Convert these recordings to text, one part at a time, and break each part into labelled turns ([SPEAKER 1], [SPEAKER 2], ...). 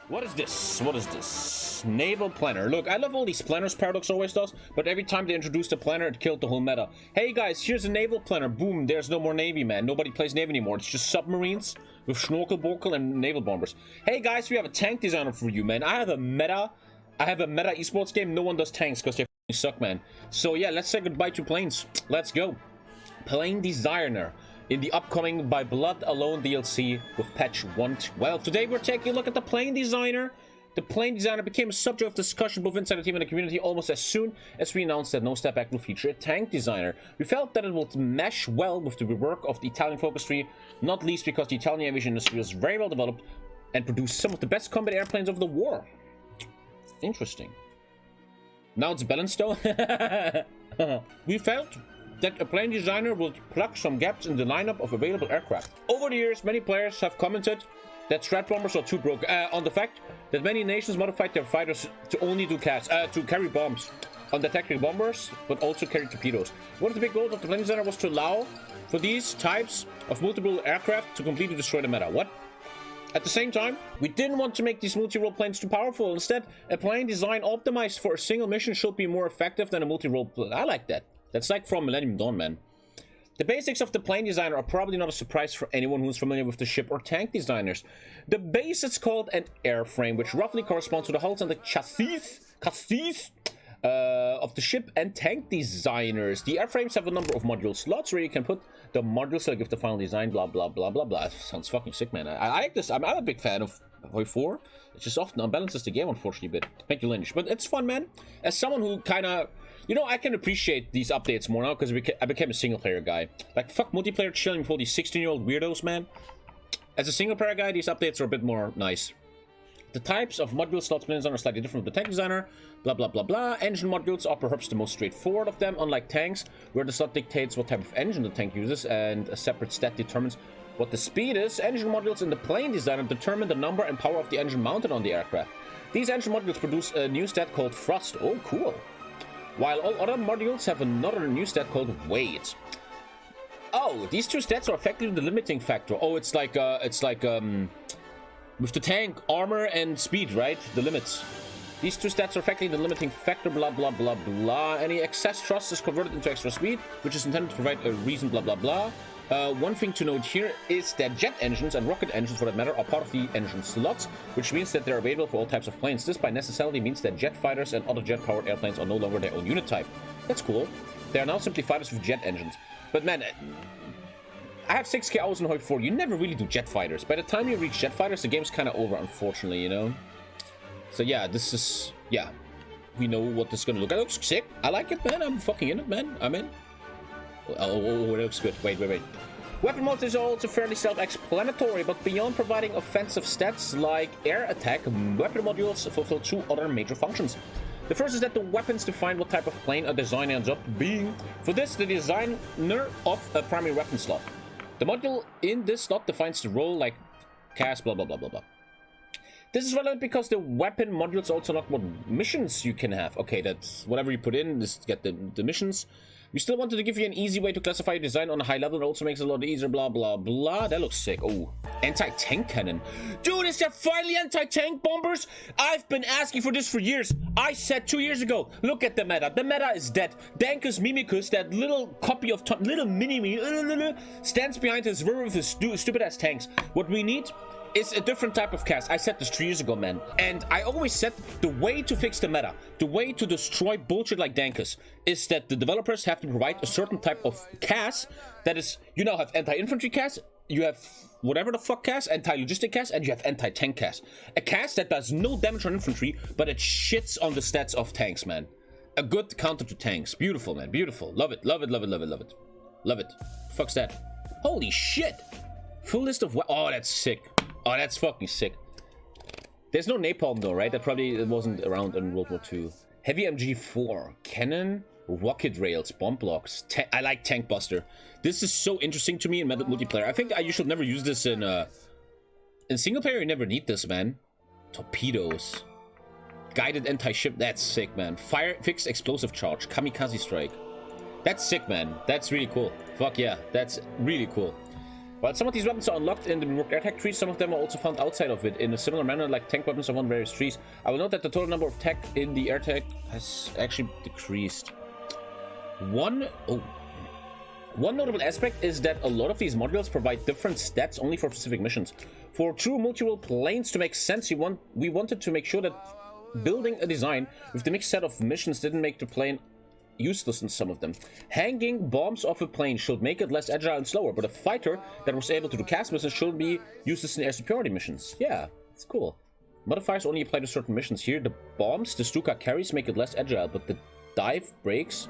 [SPEAKER 1] What is this? What is this? Naval planner. Look, I love all these planners Paradox always does, but every time they introduced a planner, it killed the whole meta. Hey guys, here's a naval planner. Boom, there's no more Navy, man. Nobody plays Navy anymore. It's just submarines with Schnorkel, Borkel, and naval bombers. Hey guys, we have a tank designer for you, man. I have a meta esports game. No one does tanks because they suck, man. So yeah, let's say goodbye to planes. Let's go. Plane designer in the upcoming By Blood Alone DLC with patch 1.12. Today we're taking a look at the plane designer. The plane designer became a subject of discussion both inside the team and the community almost as soon as we announced that No Step Back will feature a tank designer. We felt that it would mesh well with the rework of the Italian focus tree, not least because the Italian aviation industry was very well developed and produced some of the best combat airplanes of the war. Interesting. Now it's balanced though. We felt that a plane designer will plug some gaps in the lineup of available aircraft. Over the years, many players have commented that strat bombers are too broke on the fact that many nations modified their fighters to only do to carry bombs on the tactical bombers, but also carry torpedoes. One of the big goals of the plane designer was to allow for these types of multiple aircraft to completely destroy the meta. What? At the same time, we didn't want to make these multi-role planes too powerful. Instead, a plane design optimized for a single mission should be more effective than a multi-role plane. I like that. That's like from Millennium Dawn, man. The basics of the plane designer are probably not a surprise for anyone who's familiar with the ship or tank designers. The base is called an airframe, which roughly corresponds to the hulls and the chassis of the ship and tank designers. The airframes have a number of module slots where you can put the modules to give the final design, blah, blah, blah, blah, blah. Sounds fucking sick, man. I like this. I'm a big fan of HOI4. It just often unbalances the game, unfortunately, but thank you, Lynch. But it's fun, man. As someone who kind of... You know, I can appreciate these updates more now because I became a single-player guy. Like, fuck multiplayer chilling with all these 16-year-old weirdos, man. As a single-player guy, these updates are a bit more nice. The types of module slots plane designer are slightly different from the tank designer. Blah, blah, blah, blah. Engine modules are perhaps the most straightforward of them, unlike tanks, where the slot dictates what type of engine the tank uses, and a separate stat determines what the speed is. Engine modules in the plane designer determine the number and power of the engine mounted on the aircraft. These engine modules produce a new stat called thrust. Oh, cool. While all other modules have another new stat called weight. Oh, these two stats are effectively the limiting factor. Oh, it's like with the tank, armor and speed, right? The limits. These two stats are effectively the limiting factor, blah, blah, blah, blah. Any excess thrust is converted into extra speed, which is intended to provide a reason, blah, blah, blah. One thing to note here is that jet engines and rocket engines, for that matter, are part of the engine slots, which means that they're available for all types of planes. This by necessity means that jet fighters and other jet-powered airplanes are no longer their own unit type. That's cool. They are now simply fighters with jet engines. But man, I have 6k hours in HOI4. You never really do jet fighters. By the time you reach jet fighters, the game's kind of over, unfortunately, you know? So yeah, this is... Yeah. We know what this is gonna look like. It looks sick. I like it, man. I'm fucking in it, man. I'm in. Oh, it looks good. Wait. Weapon mods is also fairly self-explanatory, but beyond providing offensive stats like air attack, weapon modules fulfill two other major functions. The first is that the weapons define what type of plane a design ends up being. For this, the designer of a primary weapon slot. The module in this slot defines the role like cast, blah, blah, blah, blah, blah. This is relevant because the weapon modules also unlock what missions you can have. Okay, that's whatever you put in, just get the missions. We still wanted to give you an easy way to classify your design on a high level. It also makes it a lot easier, blah, blah, blah. That looks sick. Oh, anti-tank cannon. Dude, is there finally anti-tank bombers? I've been asking for this for years. I said 2 years ago, look at the meta. The meta is dead. Dankus Mimicus, that little copy of little mini-me, stands behind his river with his stupid-ass tanks. What we need is a different type of cast. I said this 3 years ago, man. And I always said the way to fix the meta, the way to destroy bullshit like Dankus, is that the developers have to provide a certain type of cast that is, you now have anti-infantry cast, you have whatever the fuck cast, anti-logistic cast, and you have anti-tank cast. A cast that does no damage on infantry, but it shits on the stats of tanks, man. A good counter to tanks. Beautiful, man. Beautiful. Love it. Love it, love it, love it, love it. Love it. Fuck's that? Holy shit. Full list of... Oh, that's sick. Oh, that's fucking sick. There's no napalm though, right? That probably wasn't around in World War II. Heavy MG4, cannon, rocket rails, bomb blocks. I like Tank Buster. This is so interesting to me in multiplayer. I think you should never use this in single player. You never need this, man. Torpedoes, guided anti-ship. That's sick, man. Fire fixed explosive charge, kamikaze strike. That's sick, man. That's really cool. Fuck yeah, that's really cool. While some of these weapons are unlocked in the reworked AirTag tree, some of them are also found outside of it in a similar manner like tank weapons are found in various trees. I will note that the total number of tech in the AirTag has actually decreased. One notable aspect is that a lot of these modules provide different stats only for specific missions. For true multi-role planes to make sense, we wanted to make sure that building a design with the mixed set of missions didn't make the plane useless in some of them. Hanging bombs off a plane should make it less agile and slower, but a fighter that was able to do cast missions should be useless in air superiority missions. Yeah, it's cool. Modifiers only apply to certain missions. Here, the bombs the Stuka carries make it less agile, but the dive breaks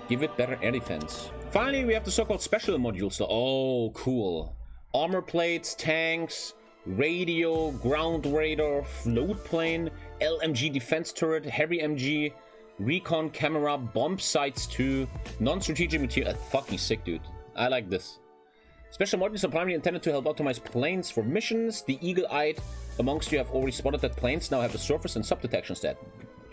[SPEAKER 1] give it better air defense. Finally, we have the so-called special modules. Oh, cool. Armor plates, tanks, radio, ground radar, float plane, LMG defense turret, heavy MG, recon camera, bomb sights too, non-strategic material. Fucking sick, dude. I like this. Special modules are primarily intended to help optimize planes for missions. The eagle-eyed amongst you have already spotted that planes now have a surface and sub-detection stat.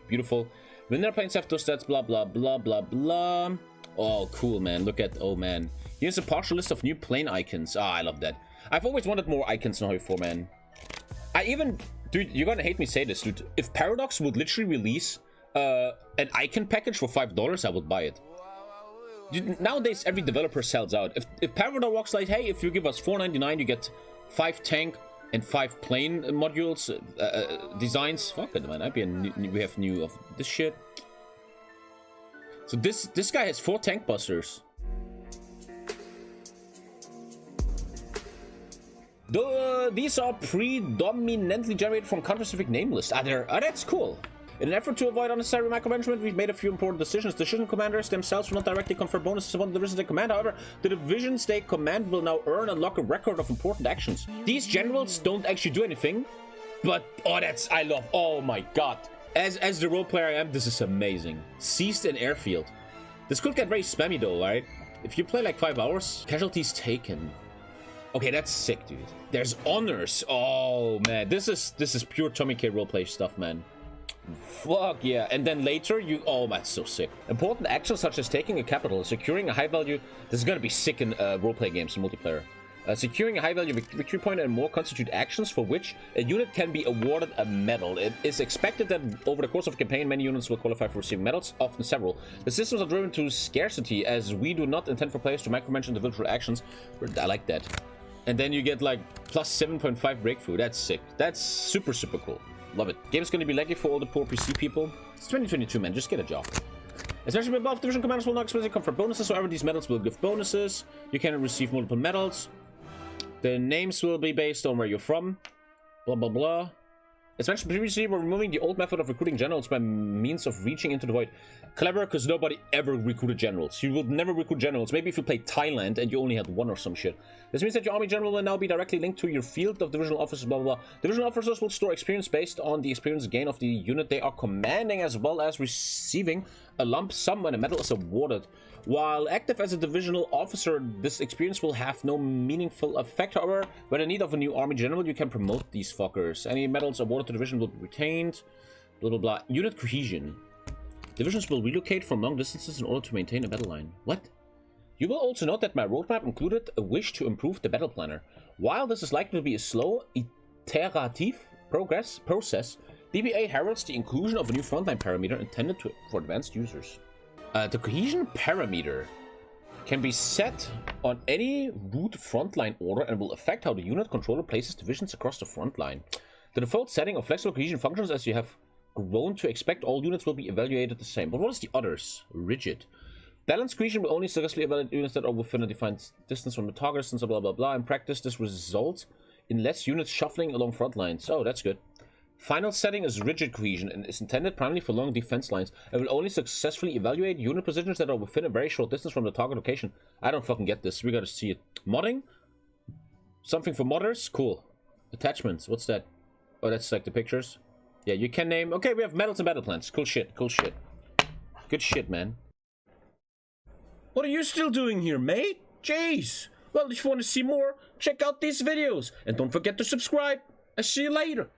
[SPEAKER 1] Beautiful. When their planes have those stats, blah blah blah blah blah. Oh, cool, man. Look at, oh man. Here's a partial list of new plane icons. Ah, I love that. I've always wanted more icons in HOI4, man. Dude, you're gonna hate me say this, dude. If Paradox would literally release an icon package for $5, I would buy it. Dude, nowadays, every developer sells out. If Paradox walks like, hey, if you give us $4.99, you get 5 tank and 5 plane modules, designs. Fuck it, man. We have new of this shit. So this guy has 4 tank busters. These are predominantly generated from country-specific name lists. That's cool. In an effort to avoid unnecessary micromanagement, we've made a few important decisions. Division commanders themselves will not directly confer bonuses upon the divisions they command. However, the divisions they command will now earn and lock a record of important actions. These generals don't actually do anything, but I love. Oh my god. As the role player I am, this is amazing. Seized an airfield. This could get very spammy though, right? If you play like 5 hours, casualties taken. Okay, that's sick, dude. There's honors. Oh man, this is pure TommyKay roleplay stuff, man. Fuck yeah. And then later oh, that's so sick. Important actions such as taking a capital, securing a high value. This is gonna be sick in roleplay games in multiplayer. Securing a high value victory point and more constitute actions for which a unit can be awarded a medal. It is expected that over the course of a campaign, many units will qualify for receiving medals, often several. The systems are driven to scarcity, as we do not intend for players to micromanage individual actions. I like that. And then you get like plus 7.5 breakthrough. That's sick. That's super, super cool. Love it. Game's gonna be laggy for all the poor PC people. It's 2022, man. Just get a job. Especially above, division commanders will not explicitly confer bonuses. However, these medals will give bonuses. You can receive multiple medals. The names will be based on where you're from. Blah, blah, blah. As mentioned previously, we're removing the old method of recruiting generals by means of reaching into the void. Clever, because nobody ever recruited generals. You would never recruit generals. Maybe if you played Thailand and you only had 1 or some shit. This means that your army general will now be directly linked to your field of divisional officers, blah, blah, blah. Divisional officers will store experience based on the experience gain of the unit they are commanding, as well as receiving a lump sum when a medal is awarded. While active as a divisional officer, this experience will have no meaningful effect. However, when in need of a new army general, you can promote these fuckers. Any medals awarded to division will be retained. Blah, blah, blah. Unit cohesion. Divisions will relocate from long distances in order to maintain a battle line. What? You will also note that my roadmap included a wish to improve the battle planner. While this is likely to be a slow, iterative process, DBA heralds the inclusion of a new frontline parameter intended for advanced users. The cohesion parameter can be set on any root frontline order and will affect how the unit controller places divisions across the front line. The default setting of flexible cohesion functions, as you have grown to expect, all units will be evaluated the same. But what is the others? Rigid. Balanced cohesion will only successfully evaluate units that are within a defined distance from the target distance, blah blah blah. In practice, this results in less units shuffling along front lines. Oh, that's good. Final setting is rigid cohesion and is intended primarily for long defense lines. It will only successfully evaluate unit positions that are within a very short distance from the target location. I don't fucking get this. We gotta see it. Modding? Something for modders? Cool. Attachments. What's that? Oh, that's like the pictures. Yeah, you can name... Okay, we have medals and battle plans. Cool shit. Cool shit. Good shit, man. What are you still doing here, mate? Jeez. Well, if you want to see more, check out these videos. And don't forget to subscribe. I'll see you later.